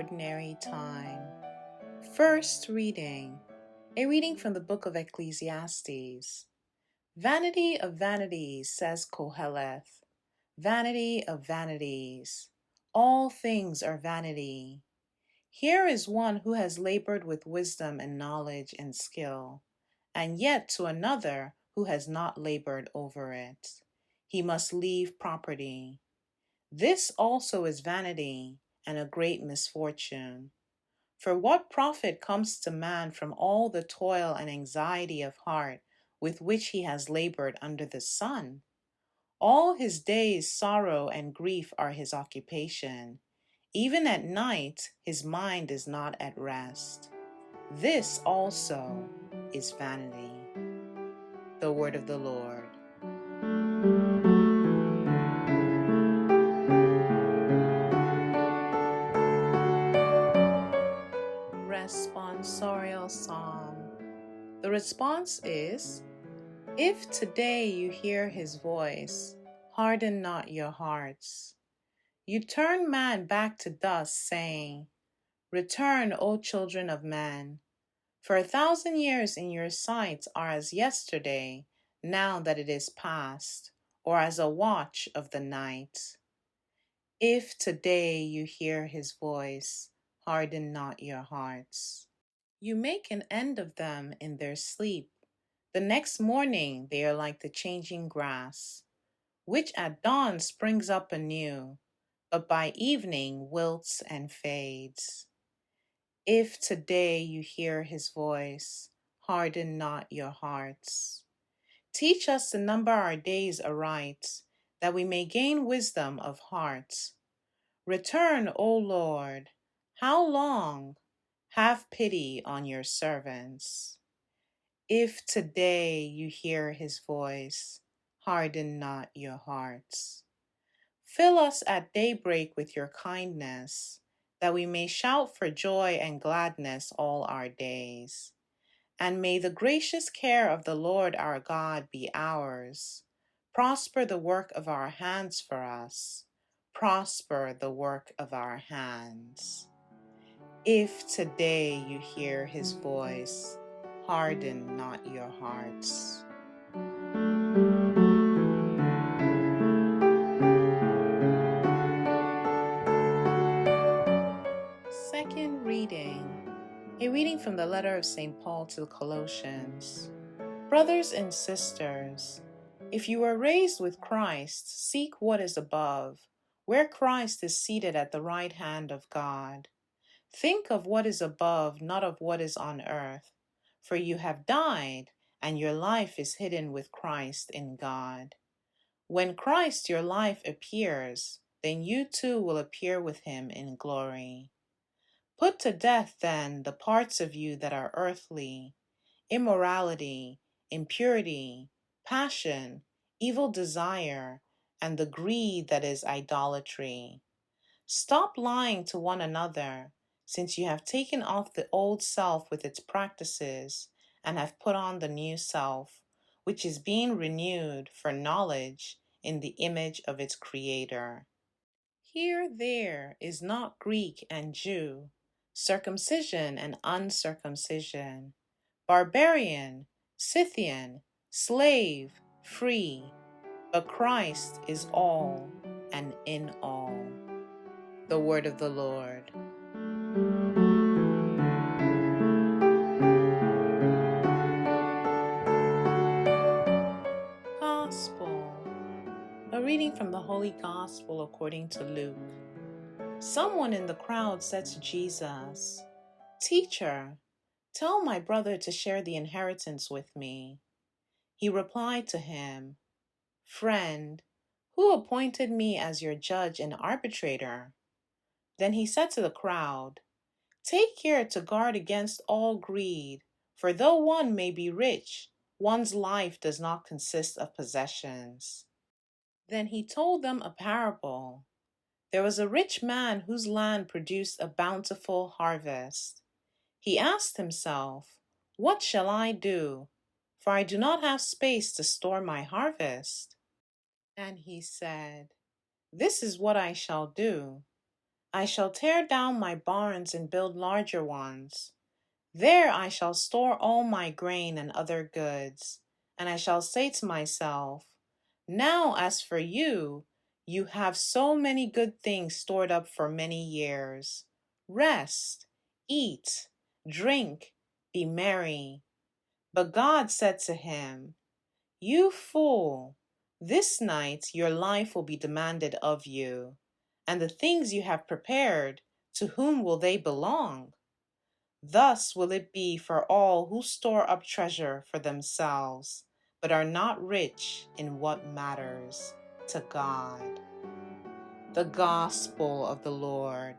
Ordinary Time. First reading, a reading from the book of Ecclesiastes. Vanity of vanities, says Koheleth. Vanity of vanities. All things are vanity. Here is one who has labored with wisdom and knowledge and skill, and yet to another who has not labored over it. He must leave property. This also is vanity and a great misfortune. For what profit comes to man from all the toil and anxiety of heart with which he has labored under the sun? All his days sorrow and grief are his occupation. Even at night his mind is not at rest. This also is vanity. The word of the Lord. Responsorial Psalm. The response is, if today you hear his voice, harden not your hearts. You turn man back to dust, saying, return, O children of man. For 1,000 years in your sight are as yesterday, now that it is past, or as a watch of the night. If today you hear his voice, harden not your hearts. You make an end of them in their sleep. The next morning they are like the changing grass, which at dawn springs up anew, but by evening wilts and fades. If today you hear his voice, harden not your hearts. Teach us to number our days aright, that we may gain wisdom of heart. Return, O Lord. How long? Have pity on your servants. If today you hear his voice, harden not your hearts. Fill us at daybreak with your kindness, that we may shout for joy and gladness all our days. And may the gracious care of the Lord our God be ours. Prosper the work of our hands for us. Prosper the work of our hands. If today you hear his voice, harden not your hearts. Second reading, a reading from the letter of St. Paul to the Colossians. Brothers and sisters, if you were raised with Christ, seek what is above, where Christ is seated at the right hand of God. Think of what is above, not of what is on earth, for you have died, and your life is hidden with Christ in God. When Christ your life appears, then you too will appear with him in glory. Put to death, then, the parts of you that are earthly: immorality, impurity, passion, evil desire, and the greed that is idolatry. Stop lying to one another, since you have taken off the old self with its practices and have put on the new self, which is being renewed for knowledge in the image of its Creator. Here there is not Greek and Jew, circumcision and uncircumcision, barbarian, Scythian, slave, free, but Christ is all and in all. The word of the Lord. Gospel. A reading from the Holy Gospel according to Luke. Someone in the crowd said to Jesus, "Teacher, tell my brother to share the inheritance with me." He replied to him, "Friend, who appointed me as your judge and arbitrator?" Then he said to the crowd, "Take care to guard against all greed, for though one may be rich, one's life does not consist of possessions." Then he told them a parable. There was a rich man whose land produced a bountiful harvest. He asked himself, "What shall I do? For I do not have space to store my harvest." And he said, "This is what I shall do. I shall tear down my barns and build larger ones. There I shall store all my grain and other goods, and I shall say to myself, now as for you, you have so many good things stored up for many years. Rest, eat, drink, be merry. But God said to him, you fool, this night your life will be demanded of you, and the things you have prepared, to whom will they belong? Thus will it be for all who store up treasure for themselves, but are not rich in what matters to God. The Gospel of the Lord.